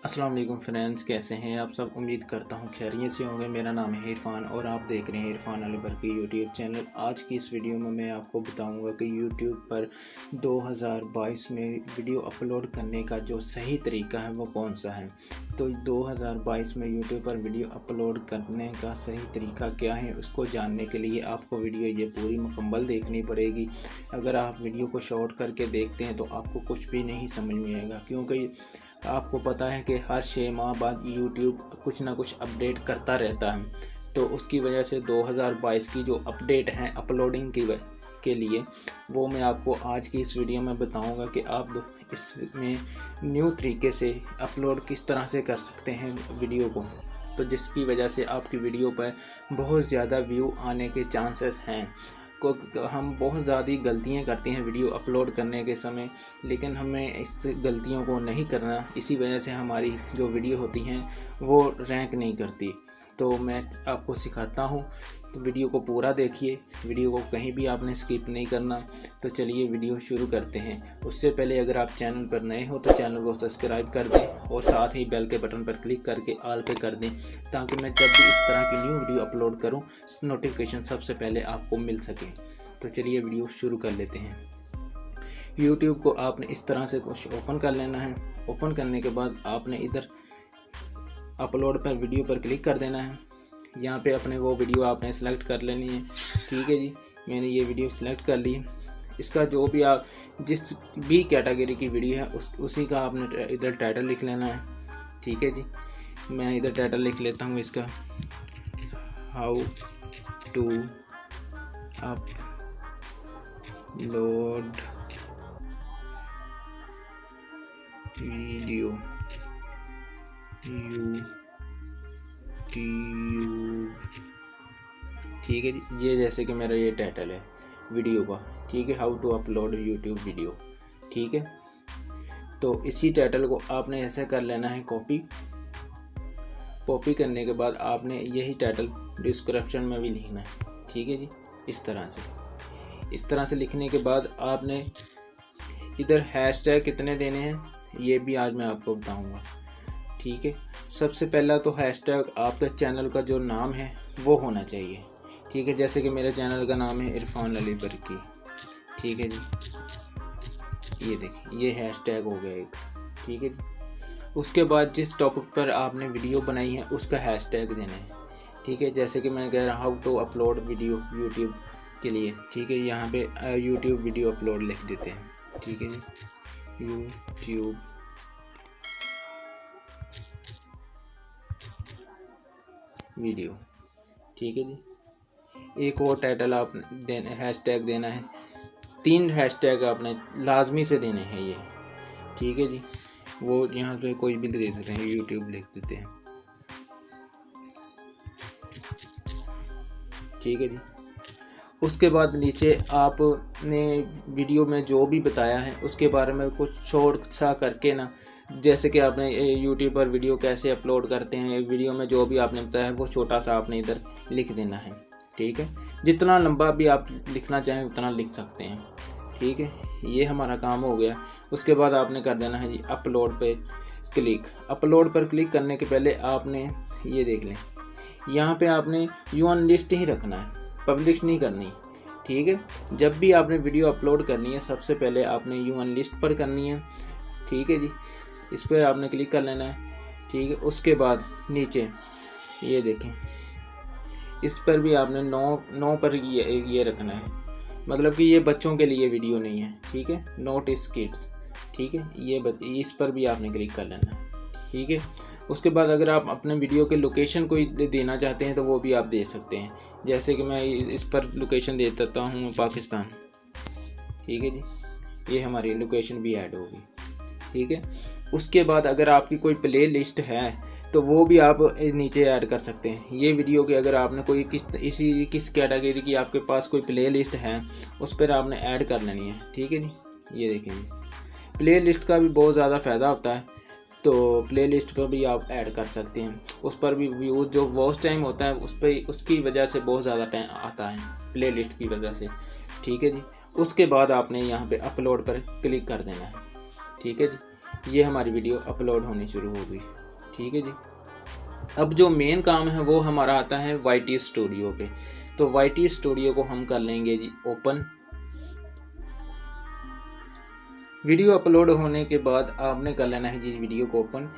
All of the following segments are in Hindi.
अस्सलाम वालेकुम फ्रेंड्स, कैसे हैं आप सब। उम्मीद करता हूँ खैरियत से होंगे। मेरा नाम है इरफान और आप देख रहे हैं इरफान अली बरकी यूट्यूब चैनल। आज की इस वीडियो में मैं आपको बताऊंगा कि यूट्यूब पर 2022 में वीडियो अपलोड करने का जो सही तरीका है वो कौन सा है। तो 2022 में यूट्यूब पर वीडियो अपलोड करने का सही तरीका क्या है, उसको जानने के लिए आपको वीडियो ये पूरी मुकम्मल देखनी पड़ेगी। अगर आप वीडियो को शॉर्ट करके देखते हैं तो आपको कुछ भी नहीं समझ में आएगा, क्योंकि आपको पता है कि हर 6 माह बाद यूट्यूब कुछ ना कुछ अपडेट करता रहता है। तो उसकी वजह से 2022 की जो अपडेट हैं अपलोडिंग के लिए वो मैं आपको आज की इस वीडियो में बताऊंगा कि आप इसमें न्यू तरीके से अपलोड किस तरह से कर सकते हैं वीडियो को, तो जिसकी वजह से आपकी वीडियो पर बहुत ज़्यादा व्यू आने के चांसेस हैं। हम बहुत ज़्यादा गलतियां करते हैं वीडियो अपलोड करने के समय, लेकिन हमें इस गलतियों को नहीं करना। इसी वजह से हमारी जो वीडियो होती हैं वो रैंक नहीं करती। तो मैं आपको सिखाता हूँ, तो वीडियो को पूरा देखिए, वीडियो को कहीं भी आपने स्किप नहीं करना। तो चलिए वीडियो शुरू करते हैं। उससे पहले अगर आप चैनल पर नए हो तो चैनल को सब्सक्राइब कर दें और साथ ही बेल के बटन पर क्लिक करके ऑल पे कर दें, ताकि मैं जब भी इस तरह की न्यू वीडियो अपलोड करूं नोटिफिकेशन सबसे पहले आपको मिल सके। तो चलिए वीडियो शुरू कर लेते हैं। यूट्यूब को आपने इस तरह से कुछ ओपन कर लेना है। ओपन करने के बाद आपने इधर अपलोड पर वीडियो पर क्लिक कर देना है। यहाँ पे अपने वो वीडियो आपने सेलेक्ट कर लेनी है। ठीक है जी, मैंने ये वीडियो सेलेक्ट कर ली। इसका जो भी आप जिस भी कैटेगरी की वीडियो है उसी का आपने इधर टाइटल लिख लेना है। ठीक है जी, मैं इधर टाइटल लिख लेता हूँ इसका, how to upload video YouTube. ठीक है जी, ये जैसे कि मेरा ये टाइटल है वीडियो का। ठीक है, how to upload YouTube video. ठीक है, तो इसी टाइटल को आपने ऐसे कर लेना है कॉपी करने के बाद आपने यही टाइटल डिस्क्रिप्शन में भी लिखना है। ठीक है जी, इस तरह से लिखने के बाद आपने इधर हैशटैग कितने देने हैं ये भी आज मैं आपको बताऊंगा। ठीक है, सबसे पहला तो हैशटैग आपके चैनल का जो नाम है वो होना चाहिए। ठीक है, जैसे कि मेरे चैनल का नाम है इरफान अली बरकी। ठीक है जी, ये देखिए ये हैशटैग हो गया एक। ठीक है जी, उसके बाद जिस टॉपिक पर आपने वीडियो बनाई है उसका हैशटैग देना है। ठीक है, जैसे कि मैं कह रहा हूँ how to upload video YouTube के लिए। ठीक है, यहाँ पे यूट्यूब वीडियो अपलोड लिख देते हैं। ठीक है जी, यूट्यूब वीडियो। ठीक है जी, एक और टाइटल आप हैशटैग देना है। 3 हैशटैग आपने लाजमी से देने हैं ये। ठीक है जी, वो यहाँ पे कोई भी दे देते हैं, यूट्यूब लिख देते हैं। ठीक है जी, उसके बाद नीचे आपने वीडियो में जो भी बताया है उसके बारे में कुछ शॉर्ट सा करके ना, जैसे कि आपने यूट्यूब पर वीडियो कैसे अपलोड करते हैं, वीडियो में जो भी आपने बताया है वो छोटा सा आपने इधर लिख देना है। ठीक है, जितना लंबा भी आप लिखना चाहें उतना लिख सकते हैं। ठीक है, ये हमारा काम हो गया। उसके बाद आपने कर देना है जी अपलोड पे क्लिक। अपलोड पर क्लिक करने के पहले आपने ये देख लें, यहाँ पे आपने यू ऑन लिस्ट ही रखना है, पब्लिश नहीं करनी। ठीक है, जब भी आपने वीडियो अपलोड करनी है सबसे पहले आपने यू ऑन लिस्ट पर करनी है। ठीक है जी, इस पर आपने क्लिक कर लेना है। ठीक है, उसके बाद नीचे ये देखें, इस पर भी आपने नो पर ये रखना है, मतलब कि ये बच्चों के लिए वीडियो नहीं है। ठीक है, नोट इस किड्स। ठीक है, ये इस पर भी आपने क्लिक कर लेना है। ठीक है, उसके बाद अगर आप अपने वीडियो के लोकेशन को देना चाहते हैं तो वो भी आप दे सकते हैं, जैसे कि मैं इस पर लोकेशन दे देता हूँ पाकिस्तान। ठीक है जी, ये हमारी लोकेशन भी ऐड होगी। ठीक है, उसके बाद अगर आपकी कोई प्ले लिस्ट है तो वो भी आप नीचे ऐड कर सकते हैं। ये वीडियो की अगर आपने कोई किस कैटेगरी की आपके पास कोई प्ले लिस्ट है उस पर आपने ऐड कर लेनी है। ठीक है जी, ये देखेंगे प्ले लिस्ट का भी बहुत ज़्यादा फ़ायदा होता है, तो प्ले लिस्ट पर भी आप ऐड कर सकते हैं। उस पर भी व्यूज़ जो वॉच टाइम होता है उसकी वजह से बहुत ज़्यादा टाइम आता है प्ले लिस्ट की वजह से। ठीक है जी, उसके बाद आपने यहाँ पे अपलोड पर क्लिक कर देना है। ठीक है जी, ये हमारी वीडियो अपलोड होनी शुरू हो गई। ठीक है जी। अब जो मेन काम है वो हमारा आता है YT स्टूडियो पे। तो YT स्टूडियो को हम कर लेंगे जी ओपन। वीडियो अपलोड होने के बाद आपने कर लेना है जी वीडियो को ओपन।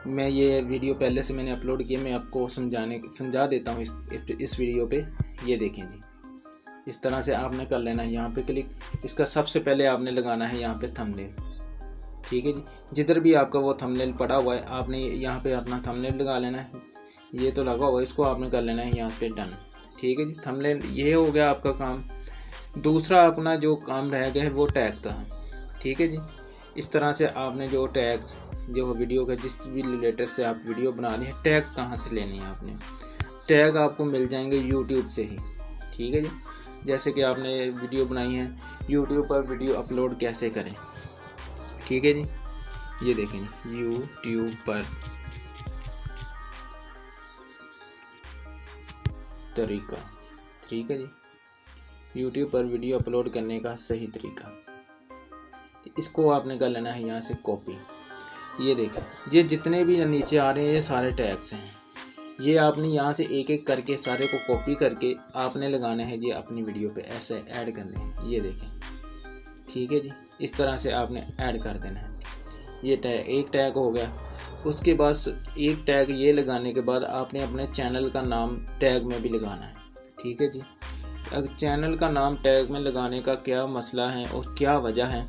मैं ये वीडियो पहले से मैंने अपलोड किया, मैं आपको समझा देता हूँ इस वीडियो पे। ये देखें जी, इस तरह से आपने कर लेना है। यहाँ पे क्लिक, इसका सबसे पहले आपने लगाना है यहाँ पे थंबनेल। ठीक है जी, जिधर भी आपका वो थंबनेल पड़ा हुआ है आपने यहाँ पे अपना थंबनेल लगा लेना है। ये तो लगा हुआ है, इसको आपने कर लेना है यहाँ पे डन। ठीक है जी, थंबनेल ये हो गया आपका काम। दूसरा अपना जो काम रह गया है वो टैग का। ठीक है जी, इस तरह से आपने जो टैग्स जो वीडियो का जिस भी रिलेटेड से आप वीडियो बना रहे हैं, टैग कहाँ से लेनी है आपने। टैग आपको मिल जाएंगे यूट्यूब से ही। ठीक है जी, जैसे कि आपने वीडियो बनाई है यूट्यूब पर वीडियो अपलोड कैसे करें। ठीक है जी, ये देखें यूट्यूब पर तरीका। ठीक है जी, यूट्यूब पर वीडियो अपलोड करने का सही तरीका। इसको आपने कर लेना है यहाँ से कॉपी। ये देखें, ये जितने भी नीचे आ रहे हैं ये सारे टैग्स हैं। ये आपने यहाँ से एक एक करके सारे को कॉपी करके आपने लगाने हैं जी अपनी वीडियो पे, ऐसे ऐड करने हैं। ये देखें। ठीक है जी, इस तरह से आपने ऐड कर देना है। ये टैग एक टैग हो गया। उसके बाद एक टैग ये लगाने के बाद आपने अपने चैनल का नाम टैग में भी लगाना है। ठीक है जी, अब चैनल का नाम टैग में लगाने का क्या मसला है और क्या वजह है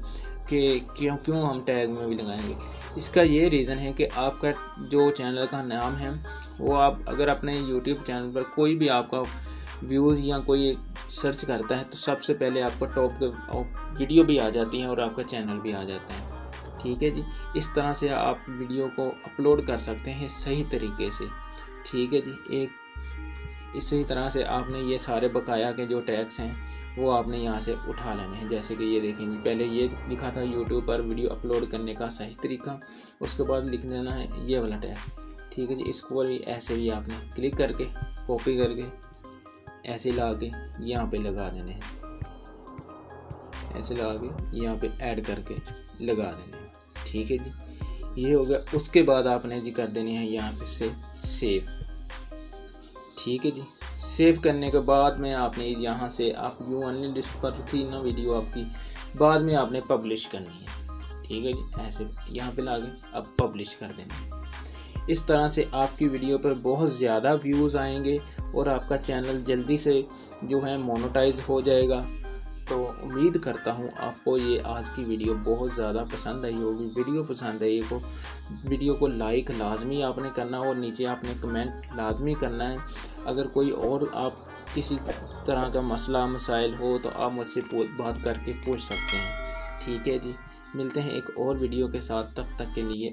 कि क्यों हम टैग में भी लगाएंगे। इसका ये रीज़न है कि आपका जो चैनल का नाम है वो आप अगर अपने यूट्यूब चैनल पर कोई भी आपका व्यूज़ या कोई सर्च करता है तो सबसे पहले आपको टॉप के वीडियो भी आ जाती है और आपका चैनल भी आ जाता है। ठीक है जी, इस तरह से आप वीडियो को अपलोड कर सकते हैं सही तरीके से। ठीक है जी, एक इसी तरह से आपने ये सारे बकाया के जो टैग्स हैं वो आपने यहाँ से उठा लेने हैं। जैसे कि ये देखेंगे, पहले ये लिखा था यूट्यूब पर वीडियो अपलोड करने का सही तरीका, उसके बाद लिख देना है ये वाला टैग। ठीक है जी, इसको भी ऐसे भी आपने क्लिक करके कॉपी करके ऐसे ला के यहाँ पे लगा देने हैं, ऐसे लगा के यहाँ पे ऐड करके लगा देने हैं। ठीक है जी, ये हो गया। उसके बाद आपने जी कर देनी है यहाँ पे से सेव। ठीक है जी, सेव करने के बाद में आपने यहाँ से आप व्यू ऑनली लिस्ट पर थी ना वीडियो आपकी, बाद में आपने पब्लिश करनी है। ठीक है जी, ऐसे यहाँ पे ला के अब पब्लिश कर देना। इस तरह से आपकी वीडियो पर बहुत ज़्यादा व्यूज़ आएंगे और आपका चैनल जल्दी से जो है मोनेटाइज हो जाएगा। तो उम्मीद करता हूँ आपको ये आज की वीडियो बहुत ज़्यादा पसंद आई होगी। वीडियो पसंद आई को वीडियो को लाइक लाजमी आपने करना और नीचे आपने कमेंट लाजमी करना है। अगर कोई और आप किसी तरह का मसला मसाइल हो तो आप मुझसे बात करके पूछ सकते हैं। ठीक है जी, मिलते हैं एक और वीडियो के साथ, तब तक के लिए